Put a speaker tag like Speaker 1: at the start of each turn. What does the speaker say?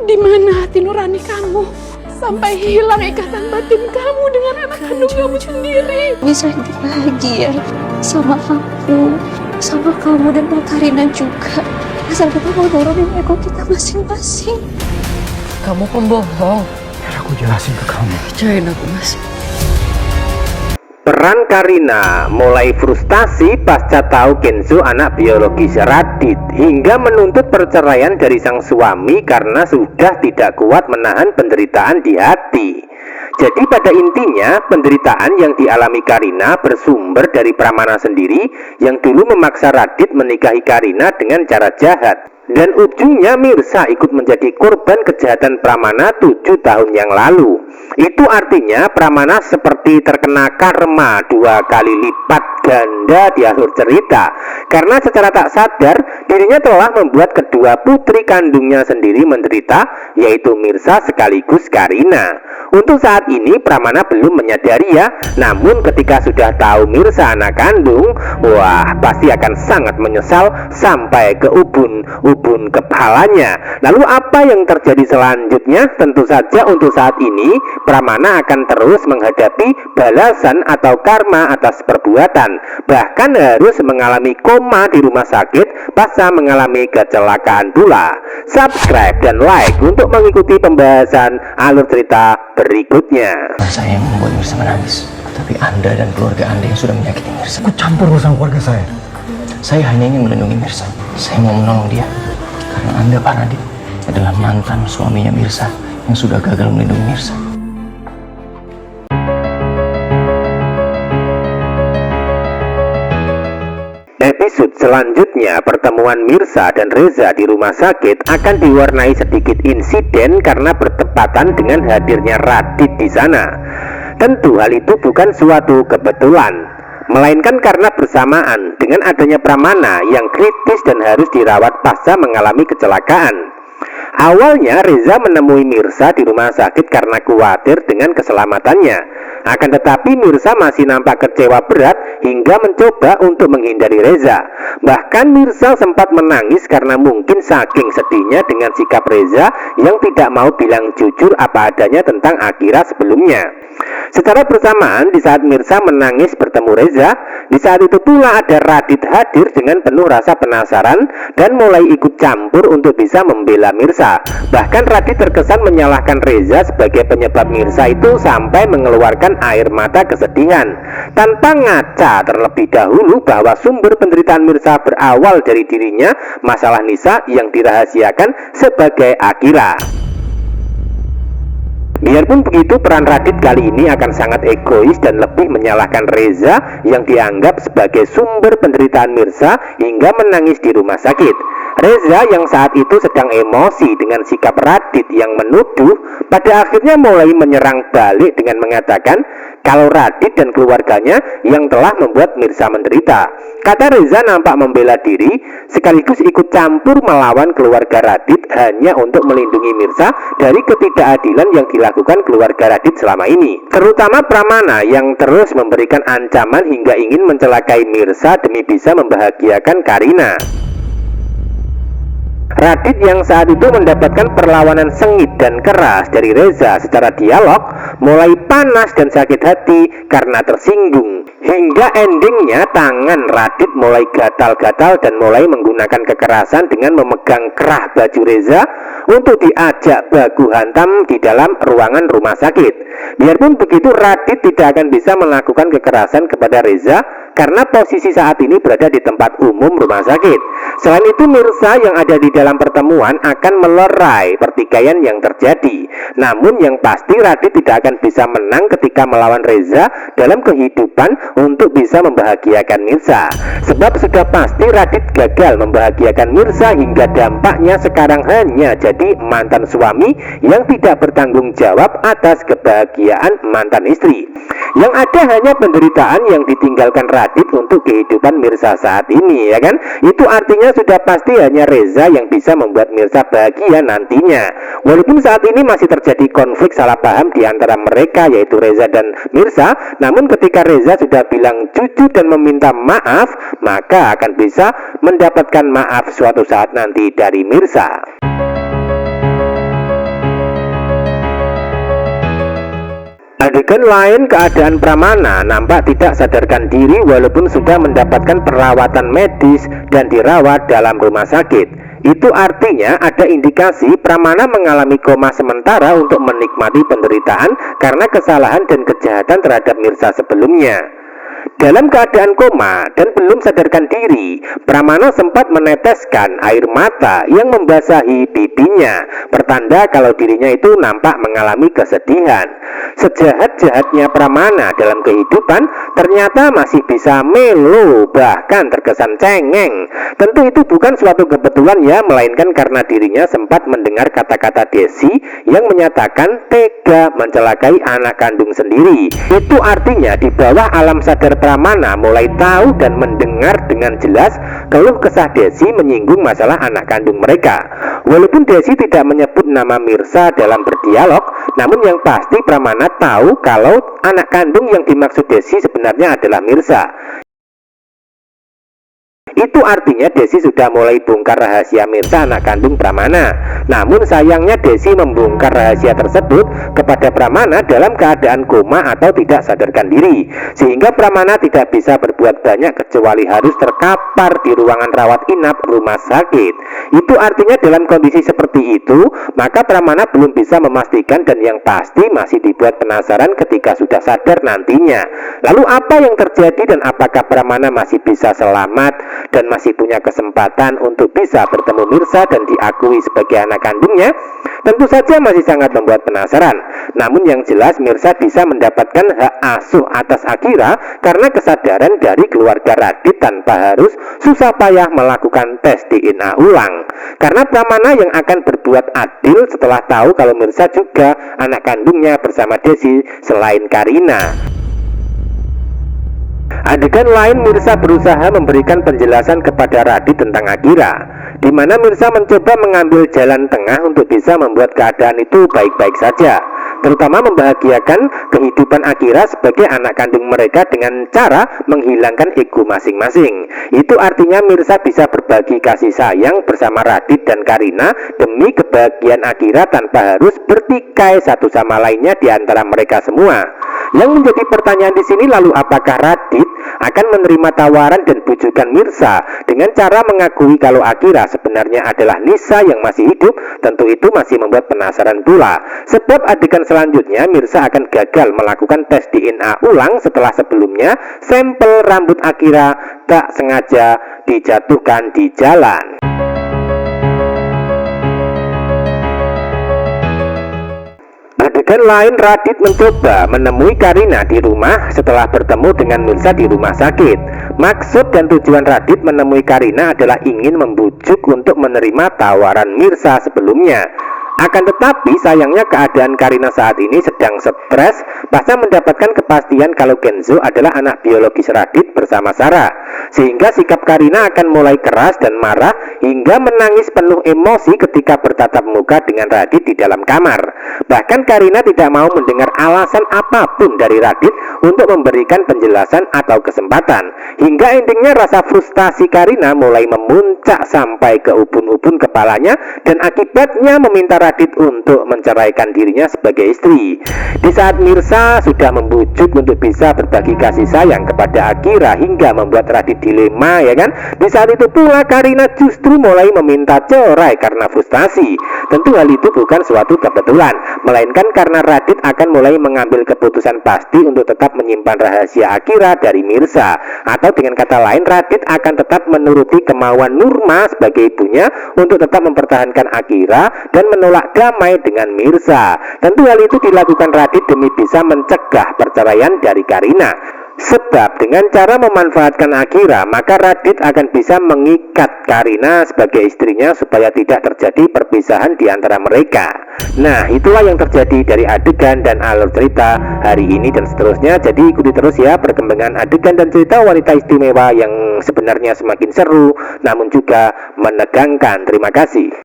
Speaker 1: Di mana hati nurani kamu? Sampai hilang ikatan batin kamu dengan anak kandung kamu sendiri.
Speaker 2: Bisa bahagia sama aku, sama kamu dan Mbak Karina juga. Asal kita mau nurunin ego kita masing-masing.
Speaker 1: Kamu pembohong.
Speaker 3: Biar aku jelasin ke kamu.
Speaker 1: Percayain aku, Mas.
Speaker 4: Peran Karina mulai frustasi pasca tahu Kenzo anak biologis Radit, hingga menuntut perceraian dari sang suami karena sudah tidak kuat menahan penderitaan di hati. Jadi pada intinya penderitaan yang dialami Karina bersumber dari Pramana sendiri yang dulu memaksa Radit menikahi Karina dengan cara jahat. Dan ujungnya Mirsa ikut menjadi korban kejahatan Pramana 7 tahun yang lalu. Itu artinya Pramana seperti terkena karma 2 kali lipat ganda di akhir cerita, karena secara tak sadar dirinya telah membuat kedua putri kandungnya sendiri menderita, yaitu Mirsa sekaligus Karina. Untuk saat ini Pramana belum menyadari ya, namun ketika sudah tahu Mirsa anak kandung, wah pasti akan sangat menyesal sampai ke ubun kepalanya. Lalu apa yang terjadi selanjutnya? Tentu saja untuk saat ini Pramana akan terus menghadapi balasan atau karma atas perbuatan, bahkan harus mengalami koma di rumah sakit pasca mengalami kecelakaan pula. Subscribe dan like untuk mengikuti pembahasan alur cerita berikutnya.
Speaker 3: Saya yang membuat Mirsa menangis, tapi Anda dan keluarga Anda yang sudah menyakiti Mirsa. Aku campur urusan keluarga saya. Saya hanya ingin melindungi Mirsa. Saya mau menolong dia karena Anda, Pak Radit, adalah mantan suaminya Mirsa yang sudah gagal melindungi Mirsa.
Speaker 4: Episode selanjutnya, pertemuan Mirsa dan Reza di rumah sakit akan diwarnai sedikit insiden karena bertepatan dengan hadirnya Radit di sana. Tentu hal itu bukan suatu kebetulan, melainkan karena bersamaan dengan adanya Pramana yang kritis dan harus dirawat pasca mengalami kecelakaan. Awalnya Reza menemui Mirsa di rumah sakit karena khawatir dengan keselamatannya. Akan tetapi Mirsa masih nampak kecewa berat hingga mencoba untuk menghindari Reza. Bahkan Mirsa sempat menangis karena mungkin saking sedihnya dengan sikap Reza yang tidak mau bilang jujur apa adanya tentang Akira sebelumnya. Secara bersamaan di saat Mirsa menangis bertemu Reza, di saat itu pula ada Radit hadir dengan penuh rasa penasaran dan mulai ikut campur untuk bisa membela Mirsa. Bahkan Radit terkesan menyalahkan Reza sebagai penyebab Mirsa itu sampai mengeluarkan air mata kesedihan, tanpa ngaca terlebih dahulu bahwa sumber penderitaan Mirsa berawal dari dirinya, masalah Nisa yang dirahasiakan sebagai Akira. Biarpun begitu, peran Radit kali ini akan sangat egois dan lebih menyalahkan Reza yang dianggap sebagai sumber penderitaan Mirsa hingga menangis di rumah sakit. Reza yang saat itu sedang emosi dengan sikap Radit yang menuduh, pada akhirnya mulai menyerang balik dengan mengatakan kalau Radit dan keluarganya yang telah membuat Mirsa menderita. Kata Reza nampak membela diri sekaligus ikut campur melawan keluarga Radit hanya untuk melindungi Mirsa dari ketidakadilan yang dilakukan keluarga Radit selama ini, terutama Pramana yang terus memberikan ancaman hingga ingin mencelakai Mirsa demi bisa membahagiakan Karina. Radit yang saat itu mendapatkan perlawanan sengit dan keras dari Reza secara dialog mulai panas dan sakit hati karena tersinggung, hingga endingnya tangan Radit mulai gatal-gatal dan mulai menggunakan kekerasan dengan memegang kerah baju Reza untuk diajak baku hantam di dalam ruangan rumah sakit. Biarpun begitu, Radit tidak akan bisa melakukan kekerasan kepada Reza karena posisi saat ini berada di tempat umum rumah sakit. Selain itu, Mirsa yang ada di dalam pertemuan akan melerai pertikaian yang terjadi. Namun yang pasti Radit tidak akan bisa menang ketika melawan Reza dalam kehidupan untuk bisa membahagiakan Mirsa. Sebab sudah pasti Radit gagal membahagiakan Mirsa hingga dampaknya sekarang hanya jadi mantan suami yang tidak bertanggung jawab atas kebahagiaan mantan istri. Yang ada hanya penderitaan yang ditinggalkan Radit untuk kehidupan Mirsa saat ini, ya kan? Itu artinya sudah pasti hanya Reza yang bisa membuat Mirsa bahagia nantinya. Walaupun saat ini masih terjadi konflik salah paham di antara mereka, yaitu Reza dan Mirsa, namun ketika Reza sudah bilang jujur dan meminta maaf, maka akan bisa mendapatkan maaf suatu saat nanti dari Mirsa. Adegan lain, keadaan Pramana nampak tidak sadarkan diri walaupun sudah mendapatkan perawatan medis dan dirawat dalam rumah sakit. Itu artinya ada indikasi Pramana mengalami koma sementara untuk menikmati penderitaan karena kesalahan dan kejahatan terhadap Mirsa sebelumnya. Dalam keadaan koma dan belum sadarkan diri, Pramana sempat meneteskan air mata yang membasahi pipinya, pertanda kalau dirinya itu nampak mengalami kesedihan. Sejahat-jahatnya Pramana dalam kehidupan, ternyata masih bisa melo, bahkan terkesan cengeng. Tentu itu bukan suatu kebetulan ya, melainkan karena dirinya sempat mendengar kata-kata Desi yang menyatakan tega mencelakai anak kandung sendiri. Itu artinya di bawah alam sadar Pramana mulai tahu dan mendengar dengan jelas keluh kesah Desi menyinggung masalah anak kandung mereka. Walaupun Desi tidak menyebut nama Mirsa dalam berdialog, namun yang pasti Pramana tahu kalau anak kandung yang dimaksud Desi sebenarnya adalah Mirsa. Itu artinya Desi sudah mulai bongkar rahasia Mirsa anak kandung Pramana. Namun sayangnya Desi membongkar rahasia tersebut kepada Pramana dalam keadaan koma atau tidak sadarkan diri, sehingga Pramana tidak bisa berbuat banyak kecuali harus terkapar di ruangan rawat inap rumah sakit. Itu artinya dalam kondisi seperti itu, maka Pramana belum bisa memastikan dan yang pasti masih dibuat penasaran ketika sudah sadar nantinya. Lalu apa yang terjadi dan apakah Pramana masih bisa selamat dan masih punya kesempatan untuk bisa bertemu Mirsa dan diakui sebagai anak kandungnya? Tentu saja masih sangat membuat penasaran. Namun yang jelas Mirsa bisa mendapatkan hak asuh atas Akira karena kesadaran dari keluarga Radit tanpa harus susah payah melakukan tes DNA ulang. Karena Pramana yang akan berbuat adil setelah tahu kalau Mirsa juga anak kandungnya bersama Desi selain Karina. Adegan lain, Mirsa berusaha memberikan penjelasan kepada Radit tentang Akira, di mana Mirsa mencoba mengambil jalan tengah untuk bisa membuat keadaan itu baik-baik saja, terutama membahagiakan kehidupan Akira sebagai anak kandung mereka dengan cara menghilangkan ego masing-masing. Itu artinya Mirsa bisa berbagi kasih sayang bersama Radit dan Karina demi kebahagiaan Akira tanpa harus bertikai satu sama lainnya di antara mereka semua. Yang menjadi pertanyaan di sini, lalu apakah Radit akan menerima tawaran dan bujukan Mirsa dengan cara mengakui kalau Akira sebenarnya adalah Nisa yang masih hidup? Tentu itu masih membuat penasaran pula. Sebab adegan selanjutnya Mirsa akan gagal melakukan tes DNA ulang setelah sebelumnya sampel rambut Akira tak sengaja dijatuhkan di jalan. Adegan lain, Radit mencoba menemui Karina di rumah setelah bertemu dengan Mirsa di rumah sakit. Maksud dan tujuan Radit menemui Karina adalah ingin membujuk untuk menerima tawaran Mirsa sebelumnya. Akan tetapi sayangnya keadaan Karina saat ini sedang stres pasca mendapatkan kepastian kalau Genzo adalah anak biologis Radit bersama Sarah, sehingga sikap Karina akan mulai keras dan marah hingga menangis penuh emosi ketika bertatap muka dengan Radit di dalam kamar. Bahkan Karina tidak mau mendengar alasan apapun dari Radit untuk memberikan penjelasan atau kesempatan, hingga endingnya rasa frustasi Karina mulai memuncak sampai ke ubun-ubun kepalanya dan akibatnya meminta Radit untuk menceraikan dirinya sebagai istri. Di saat Mirsa sudah membujuk untuk bisa berbagi kasih sayang kepada Akira hingga membuat Radit dilema, ya kan? Di saat itu pula Karina justru mulai meminta cerai karena frustasi. Tentu hal itu bukan suatu kebetulan, melainkan karena Radit akan mulai mengambil keputusan pasti untuk tetap menyimpan rahasia Akira dari Mirsa. Atau dengan kata lain, Radit akan tetap menuruti kemauan Nurma sebagai ibunya untuk tetap mempertahankan Akira dan menolak damai dengan Mirsa. Tentu hal itu dilakukan Radit demi bisa mencegah perceraian dari Karina. Sebab dengan cara memanfaatkan Akira, maka Radit akan bisa mengikat Karina sebagai istrinya supaya tidak terjadi perpisahan di antara mereka. Nah, itulah yang terjadi dari adegan dan alur cerita hari ini dan seterusnya. Jadi ikuti terus ya perkembangan adegan dan cerita wanita istimewa yang sebenarnya semakin seru namun juga menegangkan. Terima kasih.